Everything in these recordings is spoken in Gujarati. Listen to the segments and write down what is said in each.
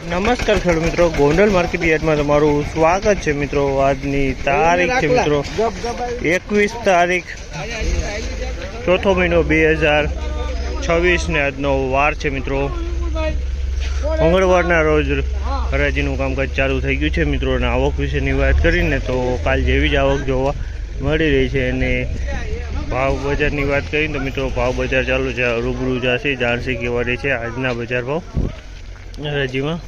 નમસ્કાર ખેડૂત મિત્રો, ગોંડલ માર્કેટ યાર્ડમાં તમારું સ્વાગત છે મિત્રો। આજની તારીખ છે મિત્રો 21 તારીખ ચોથો મહિનો 2026 ને આજનો વાર છે મિત્રો મંગળવારના રોજ હરાજીનું કામકાજ ચાલુ થઈ ગયું છે મિત્રો। અને આવક વિશેની વાત કરીને તો કાલ જેવી જ આવક જોવા મળી રહી છે। અને ભાવ બજારની વાત કરીને તો મિત્રો ભાવ બજાર ચાલુ છે, રૂબરૂ જશે જાણશે કેવા રહે છે આજના બજાર ભાવ હરાજીમાં।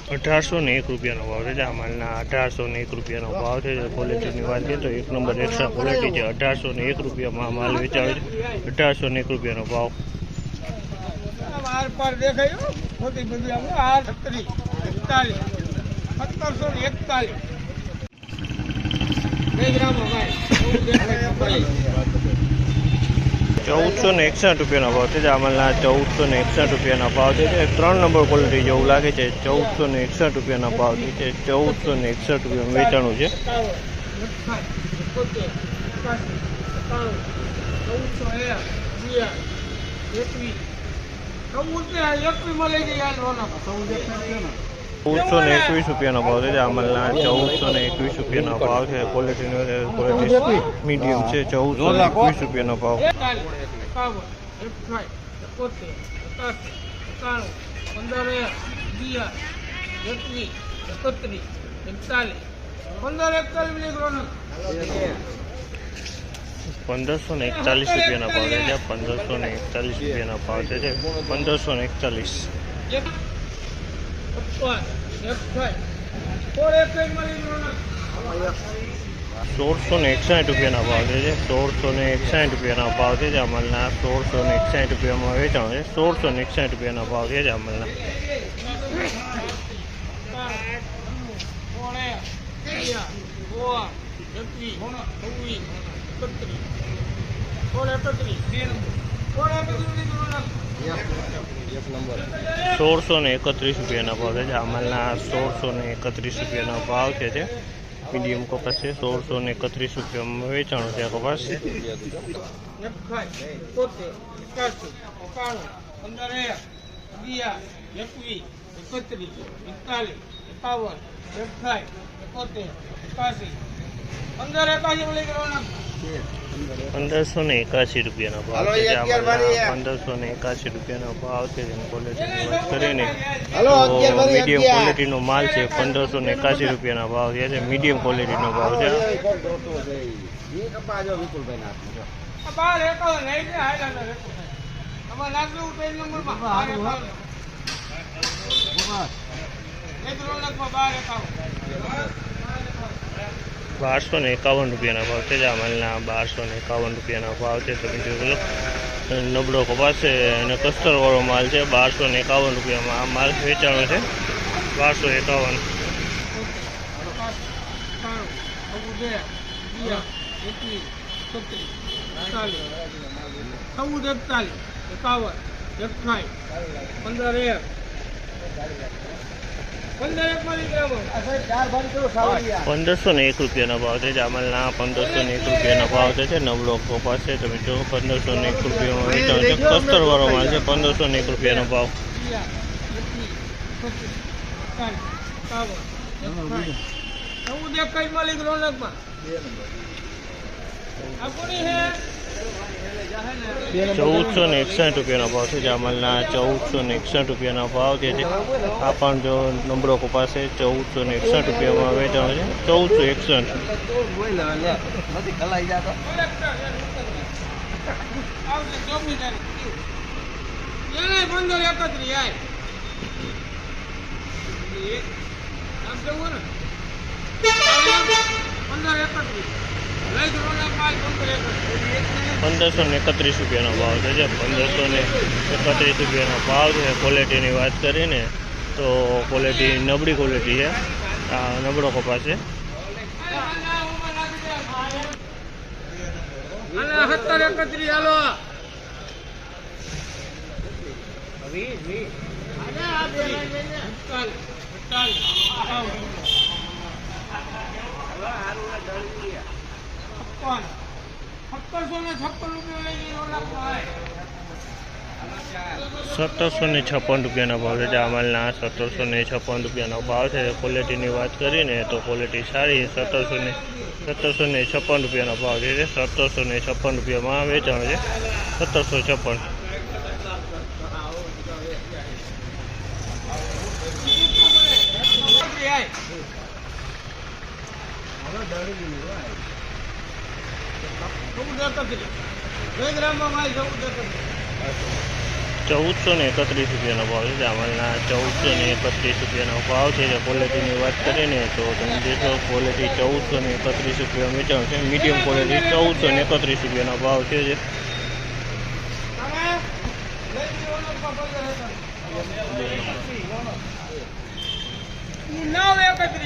1801 રૂપિયાનો ભાવ છે। આ માલના 1801 રૂપિયાનો ભાવ છે। ક્વોલિટીની વાત કરીએ તો એક નંબર એક્સ્ટ્રા ક્વોલિટી છે। 1801 રૂપિયામાં માલ વેચાયો છે। 1801 રૂપિયાનો ભાવ। ₹1461 રૂપિયાનો ભાવ છે। આ માલના ₹1461 રૂપિયાના ભાવ છે। 3 નંબર ક્વોલિટી જેવું લાગે છે। ₹1461 રૂપિયાના ભાવ છે। 1461 રૂપિયા વેચાણું છે। ₹1421 રૂપિયાનો ભાવ છે। આ માલના ₹1421 રૂપિયાનો ભાવ છે। ક્વોલિટી મીડિયમ છે। ₹1421 રૂપિયાનો ભાવ। 1541 રૂપિયાના ભાવ છે। 1541 રૂપિયાના ભાવ છે। 1541 ₹1661 રૂપિયાના ભાવ છે। 1661 રૂપિયાના ભાવ છે। આ માલના 1661 રૂપિયામાં વેચાણ છે। 1661 રૂપિયાના ભાવ છે। આ માલના 1631 રૂપિયાના ભાવ છે। આ માલના 1631 રૂપિયાનો ભાવ છે। મીડિયમ કપાસ છે। 1631 રૂપિયામાં વેચાણું છે કપાસ। 1581 રૂપિયાનો ભાવ છે। 1581 રૂપિયાનો ભાવ છે। ક્વોલિટીની વાત કરીને મીડિયમ ક્વોલિટીનો માલ છે। 1581 રૂપિયાના ભાવ છે। મીડિયમ ક્વોલિટીનો ભાવ છે। ₹1251 રૂપિયાના ભાવ છે। આ માલના ₹1251 રૂપિયાના ભાવ છે। તમે જોઈ લો નબળો કપાસ છે અને કસ્તરવાળો માલ છે। ₹1251 રૂપિયામાં આ માલ વેચાણો છે। 1251 ₹1501 રૂપિયાનો ભાવ છે। આ માલના ₹1501 રૂપિયાનો ભાવ છે। નબળો કપાસ છે। તમે જો 1501 રૂપિયામાં વેચાણ છે। કસ્તરવાળો માલ છે। 1501 રૂપિયાનો ભાવ। ₹1461 રૂપિયાનો ભાવ છે। આ માલના ₹1461 રૂપિયાનો ભાવ છે। આ પણ જો નંબરો કપાસ છે। 1461 રૂપિયામાં વેચાણ છે। 1461 ₹1531 રૂપિયાનો ભાવ છે। 1531 રૂપિયાનો ભાવ છે। ક્વોલિટીની વાત કરીને તો ક્વોલિટી નબળી ક્વોલિટી છે। આ નબળો કપાસ છે। 40 ₹1756 રૂપિયાનો ભાવ છે જામલના. ₹1756 ભાવ છે. ક્વોલિટીની વાત કરીને તો ક્વોલિટી સારી. ₹1756 રૂપિયાનો ભાવ છે. ₹1756 વેચાણ છે. 1756. ₹1431 ભાવ છે જામલના. ₹1431 ભાવ છે. ક્વોલિટીની વાત કરીને તો તમે જોશો ક્વોલિટી ₹1431 વેચાણ છે. મીડિયમ ક્વોલિટી ₹1431 ભાવ છે.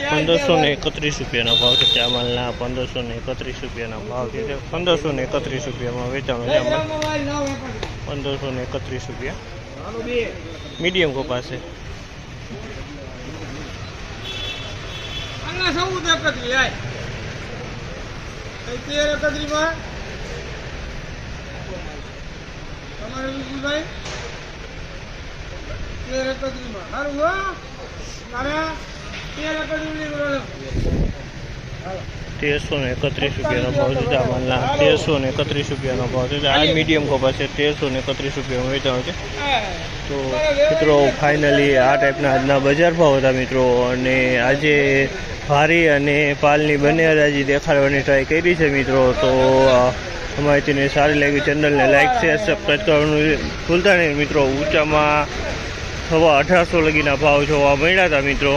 1531 ભાવ છે જામલના. 1531 ભાવ છે. 1531 વેચાણ છે. 1531 મીડિયમ કપાસ છે. ₹1331 ભાવ છે જામલના. ₹1331 ભાવ છે. આ મીડિયમ કપાસ છે. ₹1331 વેચાણ છે. તો મિત્રો ફાઇનલી આ ટાઈપના આજના બજાર ભાવ હતા મિત્રો. અને આજે ભારી અને પાલની બંને હરાજી દેખાડવાની ટ્રાય કરી છે મિત્રો. તો માહિતીને સારી લાગી ચેનલને લાઇક શેર સબસ્ક્રાઈબ કરવાનું ભૂલતા નહીં મિત્રો. ઊંચામાં 1800 લગીના ભાવ જોવા મળ્યા હતા મિત્રો.